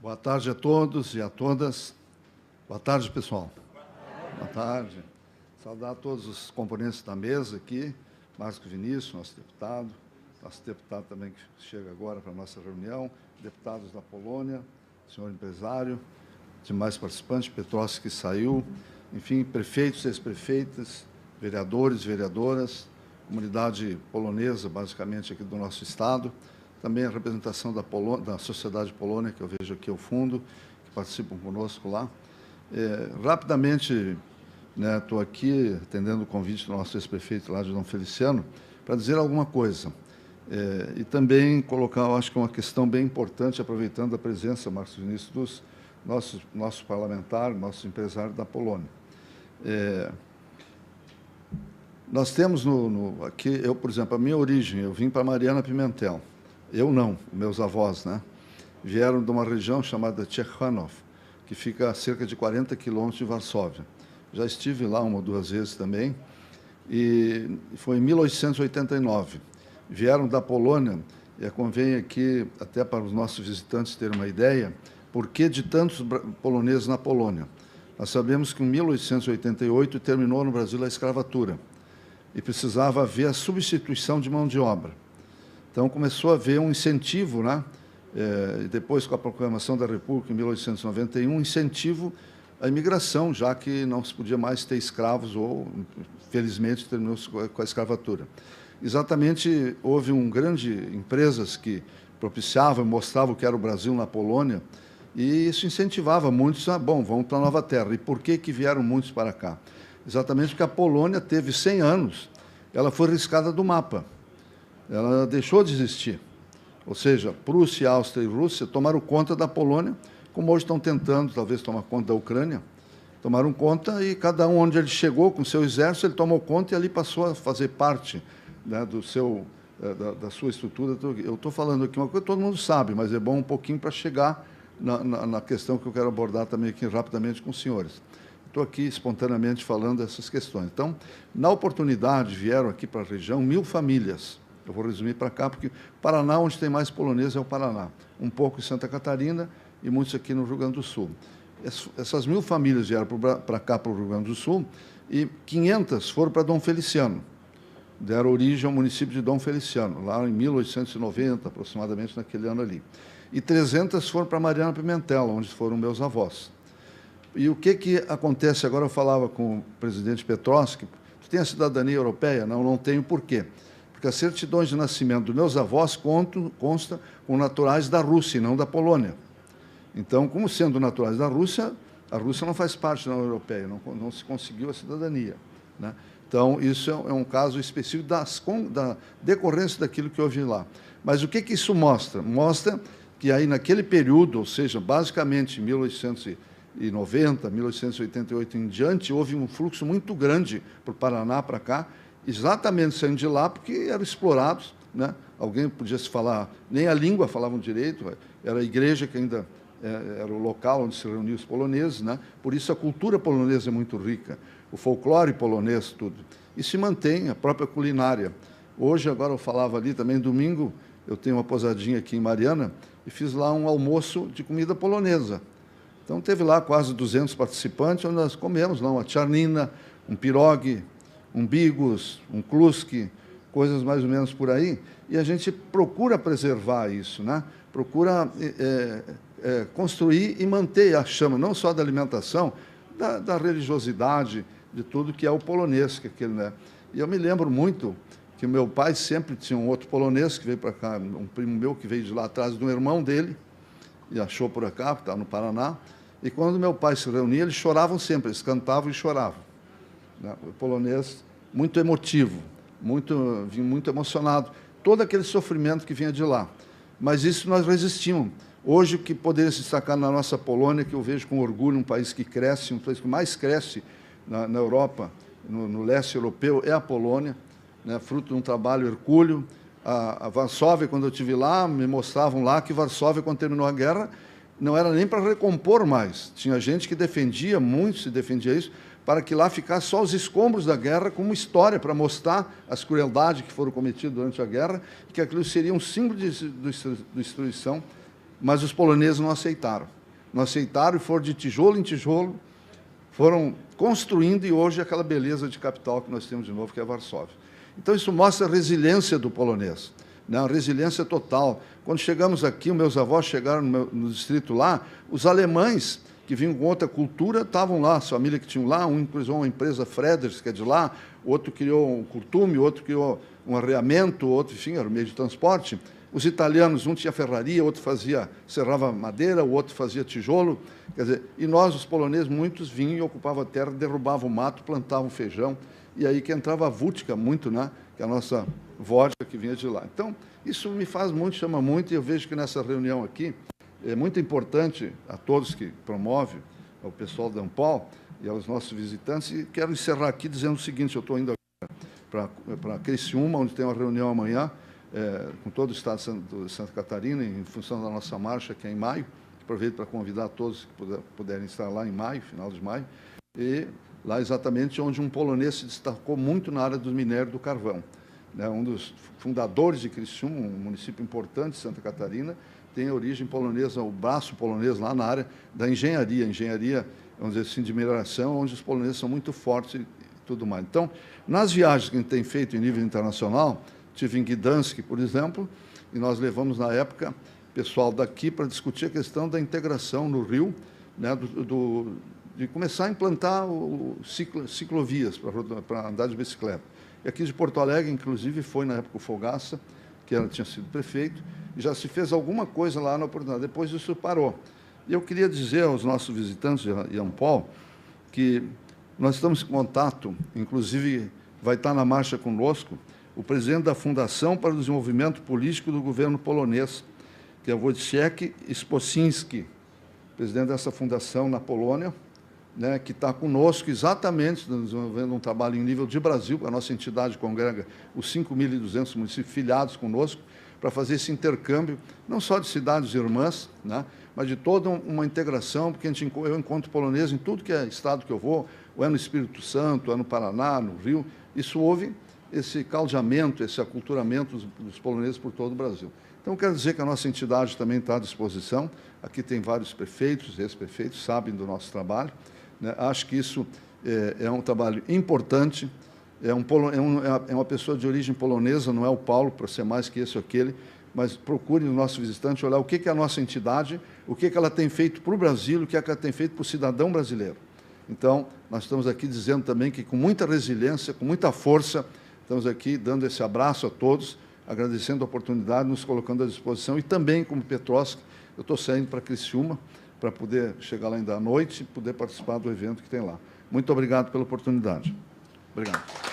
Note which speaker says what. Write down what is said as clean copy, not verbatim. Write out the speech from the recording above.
Speaker 1: Boa tarde a todos e a todas. Boa tarde, pessoal. Boa tarde. Saudar todos os componentes da mesa aqui, Márcio Vinícius, nosso deputado também que chega agora para a nossa reunião, deputados da Polônia, senhor empresário, demais participantes, Petrovski que saiu, enfim, prefeitos, ex-prefeitas, vereadores, vereadoras, comunidade polonesa, basicamente, aqui do nosso estado, também a representação da sociedade polônia, que eu vejo aqui ao fundo, que participam conosco lá. Rapidamente, estou aqui atendendo o convite do nosso ex-prefeito lá de Dom Feliciano, para dizer alguma coisa. E também colocar, eu acho que uma questão bem importante, aproveitando a presença, Márcio Vinícius, dos nosso parlamentar, nosso empresário da Polônia. Nós temos aqui, eu, por exemplo, a minha origem, eu vim para Mariana Pimentel. Eu não, meus avós, vieram de uma região chamada Ciechanów, que fica a cerca de 40 quilômetros de Varsóvia. Já estive lá uma ou duas vezes também, e foi em 1889. Vieram da Polônia, e convém aqui, até para os nossos visitantes terem uma ideia, por que de tantos poloneses na Polônia. Nós sabemos que em 1888 terminou no Brasil a escravatura, e precisava haver a substituição de mão de obra. Então, começou a haver um incentivo, e depois, com a proclamação da República, em 1891, incentivo à imigração, já que não se podia mais ter escravos, ou, felizmente, terminou com a escravatura. Exatamente, houve empresas que propiciavam, mostravam o que era o Brasil na Polônia, e isso incentivava muitos a, vamos para a Nova Terra. E por que vieram muitos para cá? Exatamente porque a Polônia teve 100 anos, ela foi riscada do mapa. Ela deixou de existir. Ou seja, Prússia, Áustria e Rússia tomaram conta da Polônia, como hoje estão tentando, talvez, tomar conta da Ucrânia. Tomaram conta e cada um, onde ele chegou com o seu exército, ele tomou conta e ali passou a fazer parte da sua estrutura. Eu estou falando aqui uma coisa que todo mundo sabe, mas é bom um pouquinho para chegar na questão que eu quero abordar também aqui rapidamente com os senhores. Estou aqui espontaneamente falando dessas questões. Então, na oportunidade, vieram aqui para a região 1000 famílias. Eu vou resumir para cá, porque o Paraná, onde tem mais poloneses, é o Paraná. Um pouco em Santa Catarina e muitos aqui no Rio Grande do Sul. Essas 1000 famílias vieram para cá, para o Rio Grande do Sul, e 500 foram para Dom Feliciano. Deram origem ao município de Dom Feliciano, lá em 1890, aproximadamente, naquele ano ali. E 300 foram para Mariana Pimentel, onde foram meus avós. E o que acontece agora? Eu falava com o presidente Petrovski, tu tem a cidadania europeia? Não, não tenho. Por quê? Porque as certidões de nascimento dos meus avós constam com naturais da Rússia e não da Polônia. Então, como sendo naturais da Rússia, a Rússia não faz parte da União Europeia, não se conseguiu a cidadania. Então, isso é um caso específico da decorrência daquilo que houve lá. Mas o que isso mostra? Mostra que aí, naquele período, ou seja, basicamente, 1890, 1888 em diante, houve um fluxo muito grande para o Paraná, para cá, exatamente saindo de lá, porque eram explorados. Alguém podia se falar, nem a língua falavam direito, era a igreja que ainda era o local onde se reuniam os poloneses, por isso a cultura polonesa é muito rica, o folclore polonês, tudo. E se mantém a própria culinária. Hoje, agora eu falava ali também, domingo, eu tenho uma posadinha aqui em Mariana, e fiz lá um almoço de comida polonesa. Então, teve lá quase 200 participantes, onde nós comemos lá uma tcharnina, um pirogue, um bigos, um kluski, coisas mais ou menos por aí, e a gente procura preservar isso, procura construir e manter a chama, não só da alimentação, da religiosidade, de tudo que é o polonês. E eu me lembro muito que o meu pai sempre tinha um outro polonês que veio para cá, um primo meu que veio de lá atrás de um irmão dele, e achou por cá, que estava no Paraná, e quando meu pai se reunia, eles choravam sempre, eles cantavam e choravam. O polonês muito emotivo, muito emocionado, todo aquele sofrimento que vinha de lá. Mas isso nós resistimos. Hoje, o que poderia se destacar na nossa Polônia, que eu vejo com orgulho, um país que cresce, um país que mais cresce na Europa, no leste europeu, é a Polônia, fruto de um trabalho hercúleo. A Varsóvia, quando eu estive lá, me mostravam lá que Varsóvia, quando terminou a guerra, não era nem para recompor mais. Tinha gente que defendia, muito se defendia isso, para que lá ficasse só os escombros da guerra como história, para mostrar as crueldades que foram cometidas durante a guerra, e que aquilo seria um símbolo de destruição mas os poloneses não aceitaram. Não aceitaram e foram de tijolo em tijolo, foram construindo, e hoje aquela beleza de capital que nós temos de novo, que é Varsóvia. Então, isso mostra a resiliência do polonês, né? A resiliência total. Quando chegamos aqui, meus avós chegaram no distrito lá, os alemães, que vinham com outra cultura, estavam lá, a família que tinham lá, um criou uma empresa Freders, que é de lá, outro criou um curtume, outro criou um arreamento, outro, enfim, era um meio de transporte. Os italianos, um tinha ferraria, outro serrava madeira, o outro fazia tijolo. Quer dizer, e nós, os poloneses, muitos vinham e ocupavam a terra, derrubavam o mato, plantavam feijão, e aí que entrava a vodka muito, né? Que é a nossa vodka que vinha de lá. Então, isso me faz muito, chama muito, e eu vejo que nessa reunião aqui é muito importante a todos que promovem, ao pessoal da Ampol e aos nossos visitantes, e quero encerrar aqui dizendo o seguinte: eu estou indo para Criciúma, onde tem uma reunião amanhã, com todo o estado de Santa Catarina, em função da nossa marcha, que é em maio. Aproveito para convidar todos que puderem estar lá em maio, final de maio, e lá exatamente onde um polonês se destacou muito na área do minério do carvão, né? Um dos fundadores de Criciúma, um município importante de Santa Catarina, tem origem polonesa, o braço polonês lá na área da engenharia, vamos dizer assim, de mineração, onde os poloneses são muito fortes e tudo mais. Então, nas viagens que a gente tem feito em nível internacional, tive em Gdansk, por exemplo, e nós levamos, na época, pessoal daqui para discutir a questão da integração no Rio, né, de começar a implantar ciclovias para andar de bicicleta. E aqui de Porto Alegre, inclusive, foi na época o Fogaça, que tinha sido prefeito, e já se fez alguma coisa lá na oportunidade. Depois isso parou. E eu queria dizer aos nossos visitantes de Ampol que nós estamos em contato, inclusive vai estar na marcha conosco, o presidente da Fundação para o Desenvolvimento Político do governo polonês, que é o Wojciech Sposinski, presidente dessa fundação na Polônia, né, que está conosco exatamente desenvolvendo um trabalho em nível de Brasil. A nossa entidade congrega os 5.200 municípios filiados conosco para fazer esse intercâmbio, não só de cidades irmãs, né, mas de toda uma integração, porque eu encontro polonês em tudo que é estado que eu vou, ou é no Espírito Santo, ou é no Paraná, no Rio. Isso houve esse caldeamento, esse aculturamento dos poloneses por todo o Brasil. Então, quero dizer que a nossa entidade também está à disposição. Aqui tem vários prefeitos, ex-prefeitos, sabem do nosso trabalho, né? Acho que isso é um trabalho importante. É uma pessoa de origem polonesa, não é o Paulo, para ser mais que esse ou aquele, mas procure no nosso visitante olhar o que é a nossa entidade, o que ela tem feito para o Brasil, o que ela tem feito para o cidadão brasileiro. Então, nós estamos aqui dizendo também que, com muita resiliência, com muita força, estamos aqui dando esse abraço a todos, agradecendo a oportunidade, nos colocando à disposição, e também, como Petrovsk, eu estou saindo para Criciúma, para poder chegar lá ainda à noite e poder participar do evento que tem lá. Muito obrigado pela oportunidade. Obrigado.